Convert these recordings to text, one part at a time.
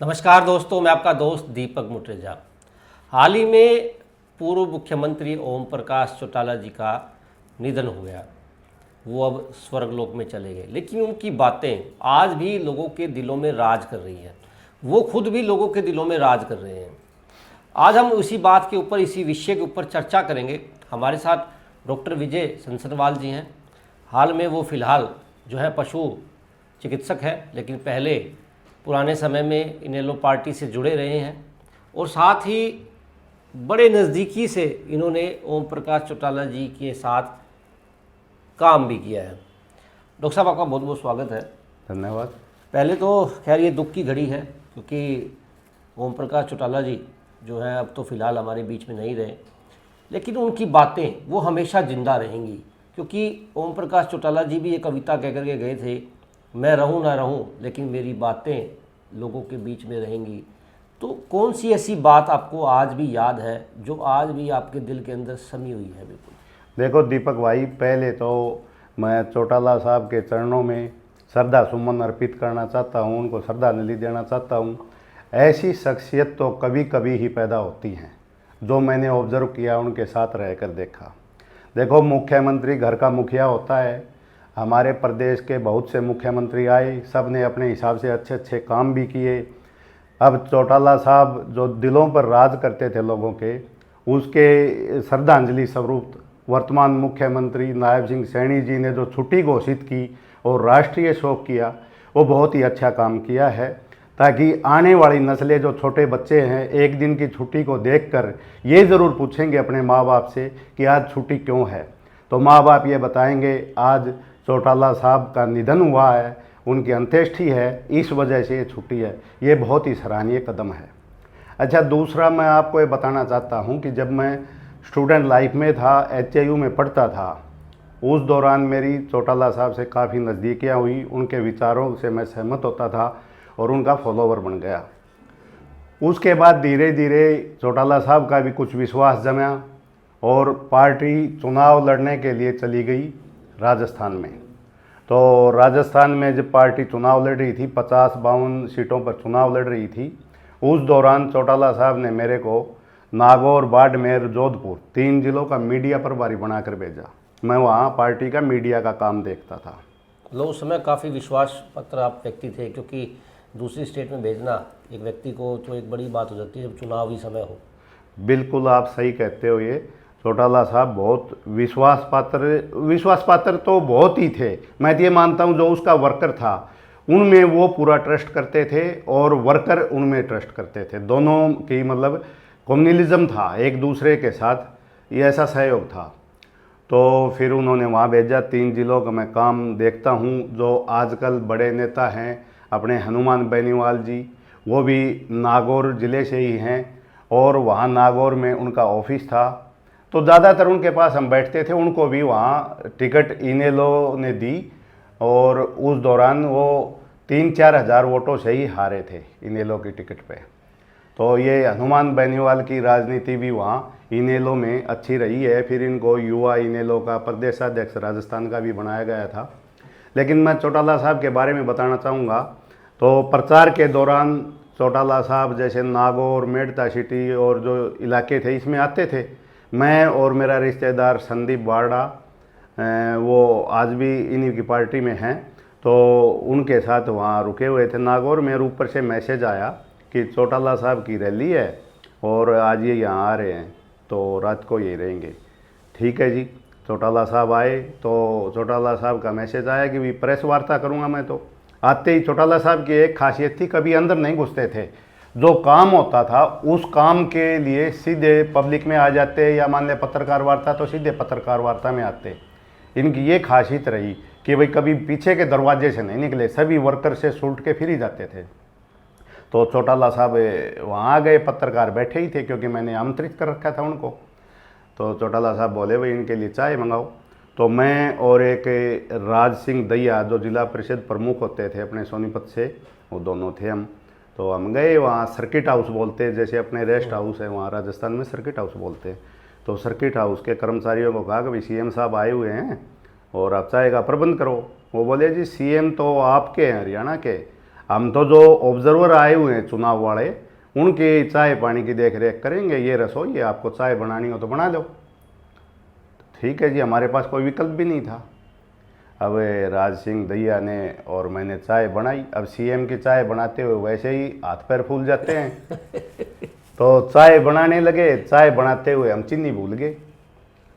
नमस्कार दोस्तों, मैं आपका दोस्त दीपक मुट्रेजा। हाल ही में पूर्व मुख्यमंत्री ओम प्रकाश चौटाला जी का निधन हो गया। वो अब स्वर्गलोक में चले गए, लेकिन उनकी बातें आज भी लोगों के दिलों में राज कर रही हैं। वो खुद भी लोगों के दिलों में राज कर रहे हैं। आज हम इसी बात के ऊपर, इसी विषय के ऊपर चर्चा करेंगे। हमारे साथ डॉक्टर विजय संसरवाल जी हैं। हाल में वो फ़िलहाल जो है पशु चिकित्सक है, लेकिन पहले पुराने समय में इनेलो पार्टी से जुड़े रहे हैं और साथ ही बड़े नज़दीकी से इन्होंने ओम प्रकाश चौटाला जी के साथ काम भी किया है। डॉक्टर साहब, आपका बहुत बहुत स्वागत है। धन्यवाद। पहले तो खैर ये दुख की घड़ी है, क्योंकि ओम प्रकाश चौटाला जी जो है अब तो फ़िलहाल हमारे बीच में नहीं रहे, लेकिन उनकी बातें वो हमेशा ज़िंदा रहेंगी। क्योंकि ओम प्रकाश चौटाला जी भी ये कविता कह कर के गए थे, मैं रहूं ना रहूं लेकिन मेरी बातें लोगों के बीच में रहेंगी। तो कौन सी ऐसी बात आपको आज भी याद है जो आज भी आपके दिल के अंदर समी हुई है? बिल्कुल। देखो दीपक भाई, पहले तो मैं चौटाला साहब के चरणों में श्रद्धा सुमन अर्पित करना चाहता हूँ, उनको श्रद्धांजलि देना चाहता हूँ। ऐसी शख्सियत तो कभी कभी ही पैदा होती हैं, जो मैंने ऑब्ज़र्व किया, उनके साथ रहकर देखा। देखो, मुख्यमंत्री घर का मुखिया होता है। हमारे प्रदेश के बहुत से मुख्यमंत्री आए, सब ने अपने हिसाब से अच्छे अच्छे काम भी किए। अब चौटाला साहब जो दिलों पर राज करते थे लोगों के, उसके श्रद्धांजलि स्वरूप वर्तमान मुख्यमंत्री नायब सिंह सैनी जी ने जो छुट्टी घोषित की और राष्ट्रीय शोक किया, वो बहुत ही अच्छा काम किया है, ताकि आने वाली नस्लें, जो छोटे बच्चे हैं, एक दिन की छुट्टी को देखकर ये ज़रूर पूछेंगे अपने माँ बाप से कि आज छुट्टी क्यों है। तो माँ बाप ये बताएंगे आज चौटाला साहब का निधन हुआ है, उनकी अंत्येष्टि है, इस वजह से ये छुट्टी है। ये बहुत ही सराहनीय कदम है। अच्छा, दूसरा मैं आपको ये बताना चाहता हूँ कि जब मैं स्टूडेंट लाइफ में था, एचएयू में पढ़ता था, उस दौरान मेरी चौटाला साहब से काफ़ी नज़दीकियाँ हुई। उनके विचारों से मैं सहमत होता था और उनका फॉलोवर बन गया। उसके बाद धीरे धीरे चौटाला साहब का भी कुछ विश्वास जमा और पार्टी चुनाव लड़ने के लिए चली गई राजस्थान में। तो राजस्थान में जब पार्टी चुनाव लड़ रही थी, 50-52 सीटों पर चुनाव लड़ रही थी, उस दौरान चौटाला साहब ने मेरे को नागौर, बाड़मेर, जोधपुर 3 जिलों का मीडिया प्रभारी बनाकर भेजा। मैं वहाँ पार्टी का मीडिया का काम देखता था। लोग उस समय काफ़ी विश्वास पत्र आप व्यक्ति थे, क्योंकि दूसरी स्टेट में भेजना एक व्यक्ति को तो एक बड़ी बात हो जाती है जब चुनावी समय हो। बिल्कुल आप सही कहते हो। ये चौटाला साहब बहुत विश्वास पात्र तो बहुत ही थे। मैं तो ये मानता हूँ जो उसका वर्कर था उनमें वो पूरा ट्रस्ट करते थे और वर्कर उनमें ट्रस्ट करते थे। दोनों की मतलब कम्युनलिज्म था एक दूसरे के साथ, ये ऐसा सहयोग था। तो फिर उन्होंने वहाँ भेजा। 3 जिलों का मैं काम देखता हूँ। जो आजकल बड़े नेता हैं अपने हनुमान बेनीवाल जी, वो भी नागौर ज़िले से ही हैं और वहाँ नागौर में उनका ऑफिस था। तो ज़्यादातर उनके पास हम बैठते थे। उनको भी वहाँ टिकट इनेलो ने दी और उस दौरान वो 3-4 हज़ार वोटों से ही हारे थे इनेलो की टिकट पे। तो ये हनुमान बेनीवाल की राजनीति भी वहाँ इनेलो में अच्छी रही है। फिर इनको युवा इनेलो का प्रदेशाध्यक्ष राजस्थान का भी बनाया गया था। लेकिन मैं चौटाला साहब के बारे में बताना चाहूँगा। तो प्रचार के दौरान चौटाला साहब जैसे नागौर, मेड़ता सिटी और जो इलाके थे इसमें आते थे। मैं और मेरा रिश्तेदार संदीप बारड़ा, वो आज भी इन्हीं की पार्टी में हैं, तो उनके साथ वहाँ रुके हुए थे नागौर में। ऊपर से मैसेज आया कि चौटाला साहब की रैली है और आज ये यहाँ आ रहे हैं, तो रात को यही रहेंगे। ठीक है जी। चौटाला साहब आए तो चौटाला साहब का मैसेज आया कि भी प्रेस वार्ता करूँगा मैं। तो आते ही चौटाला साहब की एक खासियत थी, कभी अंदर नहीं घुसते थे। जो काम होता था उस काम के लिए सीधे पब्लिक में आ जाते, या मान ले पत्रकार वार्ता तो सीधे पत्रकार वार्ता में आते। इनकी ये खासियत रही कि भाई कभी पीछे के दरवाजे से नहीं निकले, सभी वर्कर से सूट के फिर ही जाते थे। तो चौटाला साहब वहाँ आ गए, पत्रकार बैठे ही थे क्योंकि मैंने आमंत्रित कर रखा था उनको। तो चौटाला साहब बोले भाई इनके लिए चाय मंगाओ। तो मैं और एक राज सिंह दैया जो जिला परिषद प्रमुख होते थे अपने सोनीपत से, वो दोनों थे हम। तो हम गए वहाँ, सर्किट हाउस बोलते हैं, जैसे अपने रेस्ट हाउस है वहाँ राजस्थान में सर्किट हाउस बोलते हैं। तो सर्किट हाउस के कर्मचारियों को कहा कि भाई सीएम साहब आए हुए हैं और आप चाय का प्रबंध करो। वो बोले जी सीएम तो आपके हैं हरियाणा के, हम तो जो ऑब्जर्वर आए हुए हैं चुनाव वाले, उनके चाय पानी की देख रेख करेंगे, ये रसोई है, आपको चाय बनानी हो तो बना लो। ठीक है जी, हमारे पास कोई विकल्प भी नहीं था। अब राज सिंह दहिया ने और मैंने चाय बनाई। अब सीएम की चाय बनाते हुए वैसे ही हाथ पैर फूल जाते हैं तो चाय बनाने लगे। चाय बनाते हुए हम चीनी भूल गए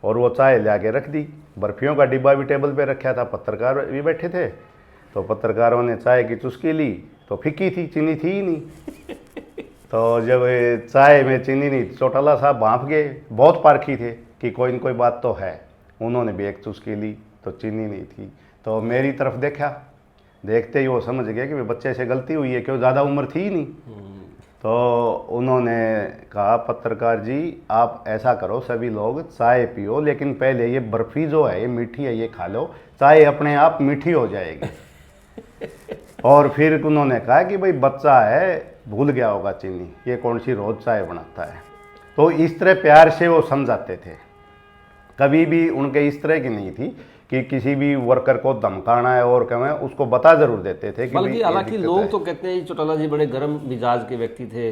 और वो चाय ले आके रख दी। बर्फियों का डिब्बा भी टेबल पे रखा था, पत्रकार भी बैठे थे, तो पत्रकारों ने चाय की चुस्की ली तो फीकी थी, चीनी थी ही नहीं। तो जब चाय में चीनी नहीं, चौटाला साहब भांप गए, बहुत पारखी थे कि कोई न कोई बात तो है। उन्होंने भी एक चुस्की ली तो चीनी नहीं थी, तो मेरी तरफ देखा, देखते ही वो समझ गए कि बच्चे से गलती हुई है, क्यों ज़्यादा उम्र थी ही नहीं। तो उन्होंने कहा, पत्रकार जी आप ऐसा करो, सभी लोग चाय पियो, लेकिन पहले ये बर्फ़ी जो है ये मीठी है, ये खा लो, चाय अपने आप मीठी हो जाएगी। और फिर उन्होंने कहा कि भाई बच्चा है, भूल गया होगा चीनी, ये कौन सी रोज़ चाय बनाता है। तो इस तरह प्यार से वो समझाते थे। कभी भी उनके इस तरह की नहीं थी कि किसी भी वर्कर को धमकाना है और क्या है, उसको बता जरूर देते थे कि बल्कि हालांकि लोग तो कहते हैं चौटाला जी बड़े गर्म मिजाज के व्यक्ति थे,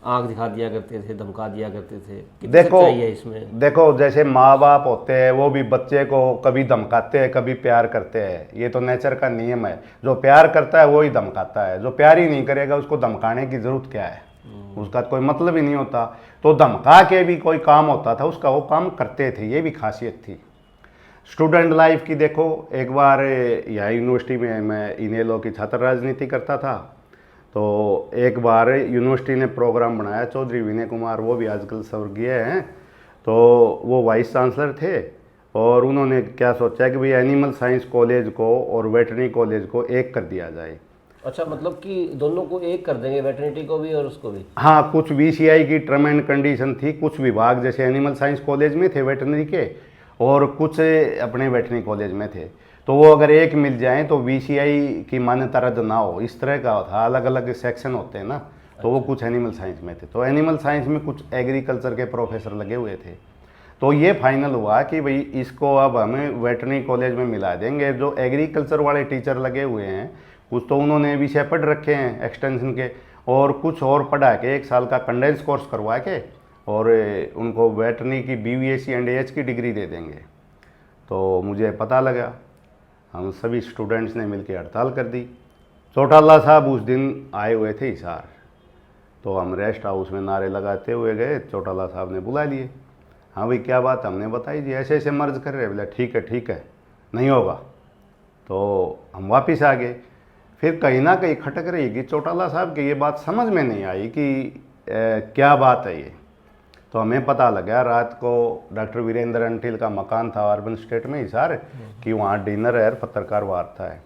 आंख दिखा दिया करते थे, धमका दिया करते थे। कितनी सच्चाई है इसमें? देखो जैसे माँ बाप होते हैं वो भी बच्चे को कभी धमकाते हैं कभी प्यार करते हैं, ये तो नेचर का नियम है। जो प्यार करता है वो ही धमकाता है, जो प्यार ही नहीं करेगा उसको धमकाने की जरूरत क्या है, उसका कोई मतलब ही नहीं होता। तो धमका के भी कोई काम होता था उसका, वो काम करते थे, ये भी खासियत थी। स्टूडेंट लाइफ की देखो, एक बार यहाँ यूनिवर्सिटी में मैं इनेलो की छात्र राजनीति करता था, तो एक बार यूनिवर्सिटी ने प्रोग्राम बनाया, चौधरी विनय कुमार, वो भी आजकल स्वर्गीय हैं, तो वो वाइस चांसलर थे, और उन्होंने क्या सोचा कि भाई एनिमल साइंस कॉलेज को और वेटरनरी कॉलेज को एक कर दिया जाए। अच्छा, मतलब कि दोनों को एक कर देंगे, वेटरनिटी को भी और उसको भी? हाँ, कुछ VCI की टर्म एंड कंडीशन थी, कुछ विभाग जैसे एनिमल साइंस कॉलेज में थे वेटरनरी के, और कुछ अपने वेटरनरी कॉलेज में थे, तो वो अगर एक मिल जाए तो VCI की मान्यता रद्द ना हो, इस तरह का था। अलग अलग सेक्शन होते हैं ना, तो वो कुछ एनिमल साइंस में थे, तो एनिमल साइंस में कुछ एग्रीकल्चर के प्रोफेसर लगे हुए थे। तो ये फाइनल हुआ कि भाई इसको अब हमें वेटरनरी कॉलेज में मिला देंगे। जो एग्रीकल्चर वाले टीचर लगे हुए हैं, कुछ तो उन्होंने विषय पढ़ रखे हैं एक्सटेंशन के, और कुछ और पढ़ा के 1 साल का कंडेंस कोर्स करवा के और उनको वेटरनरी की BVSc एंड AH की डिग्री दे देंगे। तो मुझे पता लगा, हम सभी स्टूडेंट्स ने मिलकर हड़ताल कर दी। चौटाला साहब उस दिन आए हुए थे हिसार, तो हम रेस्ट हाउस में नारे लगाते हुए गए, चौटाला साहब ने बुला लिए। हाँ भाई क्या बात, हमने बताई जी ऐसे ऐसे मर्ज कर रहे हैं। बोले ठीक है नहीं होगा। तो हम वापस आ गए। फिर कहीं ना कहीं खटक रही कि चौटाला साहब की ये बात समझ में नहीं आई कि क्या बात है ये। तो हमें पता लगा रात को डॉक्टर वीरेंद्र अंटिल का मकान था अर्बन स्टेट में हिसार, कि वहाँ डिनर है, पत्रकार वार्ता है।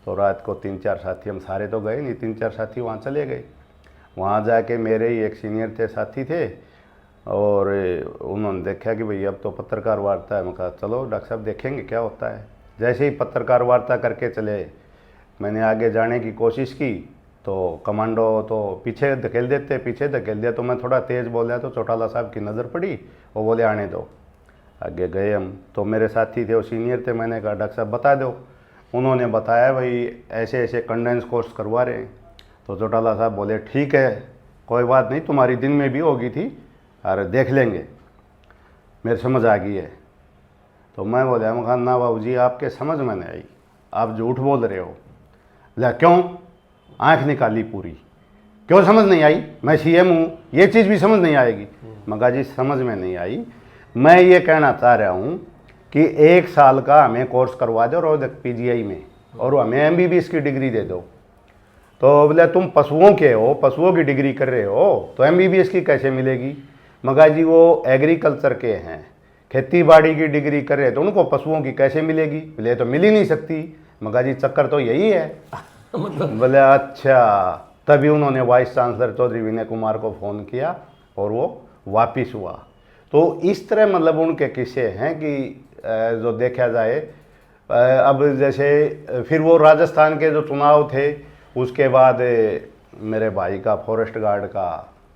तो रात को 3-4 साथी, हम सारे तो गए नहीं, 3-4 साथी वहाँ चले गए। वहाँ जाके मेरे ही एक सीनियर थे, साथी थे, और उन्होंने देखा कि भाई अब तो पत्रकार वार्ता है। मैं कहा चलो डॉक्टर साहब देखेंगे क्या होता है। जैसे ही पत्रकार वार्ता करके चले, मैंने आगे जाने की कोशिश की तो कमांडो तो पीछे धकेल दिया। तो मैं थोड़ा तेज़ बोला तो चौटाला साहब की नज़र पड़ी, वो बोले आने दो। आगे गए हम, तो मेरे साथी थे, वो सीनियर थे। मैंने कहा डॉक्टर साहब बता दो। उन्होंने बताया भाई ऐसे ऐसे कंडेंस कोर्स करवा रहे हैं। तो चौटाला साहब बोले ठीक है कोई बात नहीं, तुम्हारी दिन में भी होगी थी, अरे देख लेंगे, मेरे समझ आ गई है। तो मैं बोला, मैं कहा ना बाबू जी आपके समझ में नहीं आई, आप झूठ बोल रहे हो। बोला क्यों? आँख निकाली पूरी, क्यों समझ नहीं आई? मैं CM हूँ, ये चीज़ भी समझ नहीं आएगी। मैं कहा जी समझ में नहीं आई, मैं ये कहना चाह रहा हूँ कि 1 साल का हमें कोर्स करवा दो रोहतक PGI में, और हमें MBBS की डिग्री दे दो। तो बोले तुम पशुओं के हो, पशुओं की डिग्री कर रहे हो, तो MBBS की कैसे मिलेगी? मैं कहा जी वो एग्रीकल्चर के हैं, खेती बाड़ी की डिग्री कर रहे तो उनको पशुओं की कैसे मिलेगी? बोले तो मिल ही नहीं सकती। मैं कहा जी चक्कर तो यही है। बोले अच्छा। तभी उन्होंने वाइस चांसलर चौधरी विनय कुमार को फ़ोन किया और वो वापिस हुआ। तो इस तरह मतलब उनके किस्से हैं कि जो देखा जाए। अब जैसे फिर वो राजस्थान के जो चुनाव थे, उसके बाद मेरे भाई का फॉरेस्ट गार्ड का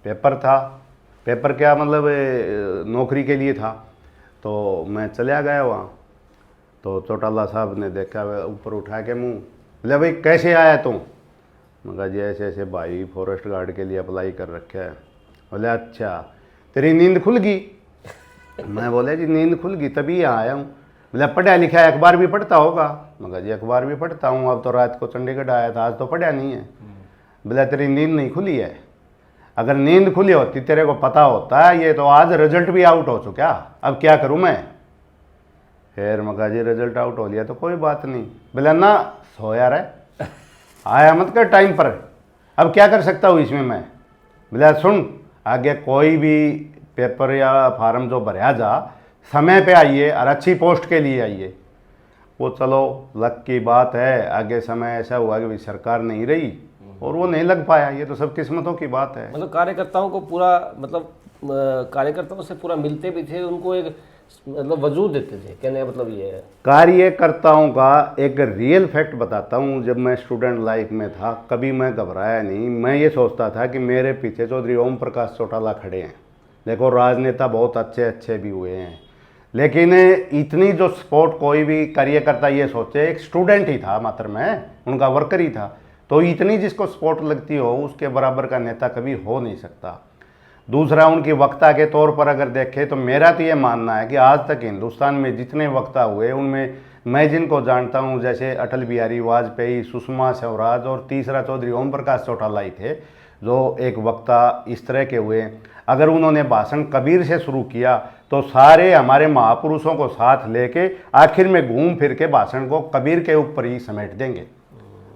पेपर था। पेपर क्या मतलब नौकरी के लिए था। तो मैं चला गया वहाँ, तो चौटाला साहब ने देखा, ऊपर उठा के मुँह, बोले भाई कैसे आया तुम? मैं कहा जी ऐसे ऐसे भाई फॉरेस्ट गार्ड के लिए अप्लाई कर रखा है। बोले अच्छा तेरी नींद खुल गई? मैं बोले जी नींद खुल गई तभी यहाँ आया हूँ। बोले पढ़ा लिखा है, अखबार भी पढ़ता होगा? मैं कहा जी अखबार भी पढ़ता हूँ, अब तो रात को चंडीगढ़ आया था, आज तो पढ़ा नहीं है। बोले तेरी नींद नहीं खुली है, अगर नींद खुली होती तेरे को पता होता है ये तो आज रिजल्ट भी आउट हो चुका, अब क्या करूँ मैं? फिर मैं कहा जी रिजल्ट आउट हो लिया तो कोई बात नहीं। बोले ना सोया रहे, आया मत कर टाइम पर, अब क्या कर सकता हूँ इसमें मैं? बोले सुन आगे कोई भी पेपर या फार्म जो भरा जा समय पे आइए और अच्छी पोस्ट के लिए आइए। वो चलो लक की बात है, आगे समय ऐसा हुआ कि सरकार नहीं रही और वो नहीं लग पाया, ये तो सब किस्मतों की बात है। मतलब कार्यकर्ताओं को पूरा मतलब कार्यकर्ताओं से पूरा मिलते भी थे, उनको एक मतलब वजूद देते थे, कहने का मतलब ये है। कार्यकर्ताओं का एक रियल फैक्ट बताता हूँ, जब मैं स्टूडेंट लाइफ में था कभी मैं घबराया नहीं। मैं ये सोचता था कि मेरे पीछे चौधरी ओम प्रकाश चौटाला खड़े हैं, देखो राजनेता बहुत अच्छे अच्छे भी हुए हैं, लेकिन इतनी जो सपोर्ट कोई भी कार्यकर्ता ये सोचे, एक स्टूडेंट ही था मात्र मैं, उनका वर्कर ही था, तो इतनी जिसको सपोर्ट लगती हो उसके बराबर का नेता कभी हो नहीं सकता। दूसरा उनकी वक्ता के तौर पर अगर देखें तो मेरा तो ये मानना है कि आज तक हिंदुस्तान में जितने वक्ता हुए उनमें मैं जिनको जानता हूँ जैसे अटल बिहारी वाजपेयी, सुषमा स्वराज और तीसरा चौधरी ओम प्रकाश चौटाला ही थे जो एक वक्ता इस तरह के हुए। अगर उन्होंने भाषण कबीर से शुरू किया तो सारे हमारे महापुरुषों को साथ लेके आखिर में घूम फिर के भाषण को कबीर के ऊपर ही समेट देंगे,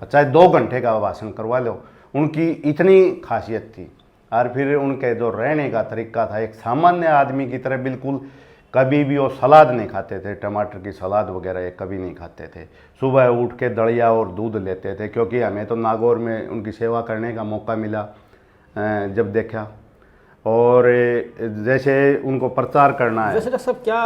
चाहे 2 घंटे का भाषण करवा लो। उनकी इतनी खासियत थी। और फिर उनके जो रहने का तरीका था एक सामान्य आदमी की तरह, बिल्कुल कभी भी वो सलाद नहीं खाते थे, टमाटर की सलाद वगैरह ये कभी नहीं खाते थे। सुबह उठ के दलिया और दूध लेते थे, क्योंकि हमें तो नागौर में उनकी सेवा करने का मौका मिला जब देखा। और जैसे उनको प्रचार करना है, वैसे सब क्या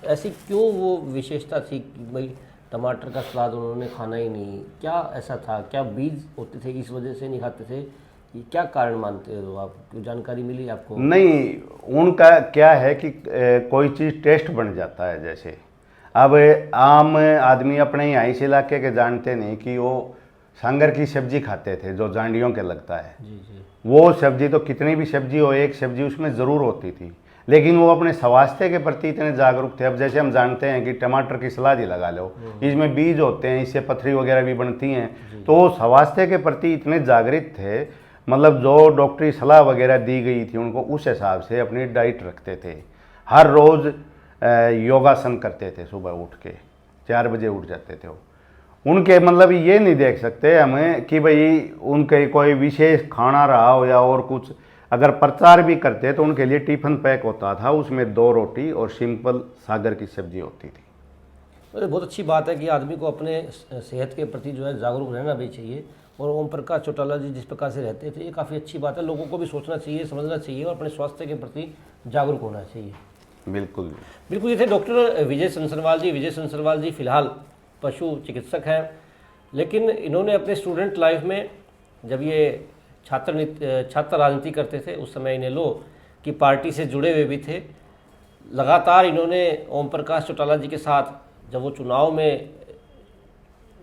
ऐसी क्यों वो विशेषता थी कि भाई टमाटर का सलाद उन्होंने खाना ही नहीं, क्या ऐसा था? क्या बीज होते थे इस वजह से नहीं खाते थे? ये क्या कारण मानते हो आप? कोई जानकारी मिली आपको? नहीं, उनका क्या है कि कोई चीज़ टेस्ट बन जाता है। जैसे अब आम आदमी अपने यहाँ इस इलाके के जानते नहीं कि वो सांगर की सब्जी खाते थे जो जांडियों के लगता है। जी। वो सब्जी तो कितनी भी सब्जी हो, एक सब्जी उसमें ज़रूर होती थी, लेकिन वो अपने स्वास्थ्य के प्रति इतने जागरूक थे। अब जैसे हम जानते हैं कि टमाटर की सलाद ही लगा लो, इसमें बीज होते हैं, इससे पथरी वगैरह भी बनती हैं, तो वो स्वास्थ्य के प्रति इतने जागृत थे, मतलब जो डॉक्टरी सलाह वगैरह दी गई थी उनको उस हिसाब से अपनी डाइट रखते थे। हर रोज़ योगासन करते थे, सुबह उठ के 4 बजे उठ जाते थे वो। उनके मतलब ये नहीं देख सकते हमें कि भाई उनके कोई विशेष खाना रहा हो या और कुछ। अगर प्रचार भी करते तो उनके लिए टिफ़िन पैक होता था, उसमें 2 रोटी और सिंपल सागर की सब्जी होती थी। बहुत अच्छी बात है कि आदमी को अपने सेहत के प्रति जो है जागरूक रहना भी चाहिए, और ओम प्रकाश चौटाला जी जिस प्रकार से रहते थे ये काफ़ी अच्छी बात है। लोगों को भी सोचना चाहिए, समझना चाहिए और अपने स्वास्थ्य के प्रति जागरूक होना चाहिए। बिल्कुल बिल्कुल। ये थे डॉक्टर विजय संसरवाल जी। विजय संसरवाल जी फिलहाल पशु चिकित्सक हैं, लेकिन इन्होंने अपने स्टूडेंट लाइफ में जब ये छात्र राजनीति करते थे उस समय इन्हें लो कि पार्टी से जुड़े हुए भी थे। लगातार इन्होंने ओम प्रकाश चौटाला जी के साथ जब वो चुनाव में,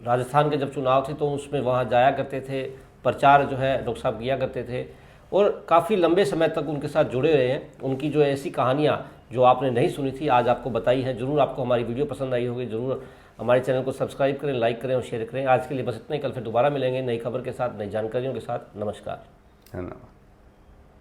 राजस्थान के जब चुनाव थे तो उसमें वहाँ जाया करते थे, प्रचार जो है डॉक्टर साहब किया करते थे और काफ़ी लंबे समय तक उनके साथ जुड़े रहे हैं। उनकी जो ऐसी कहानियाँ जो आपने नहीं सुनी थी आज आपको बताई हैं। जरूर आपको हमारी वीडियो पसंद आई होगी, जरूर हमारे चैनल को सब्सक्राइब करें, लाइक करें और शेयर करें। आज के लिए बस इतना ही, कल फिर दोबारा मिलेंगे नई खबर के साथ, नई जानकारियों के साथ। नमस्कार। धन्यवाद।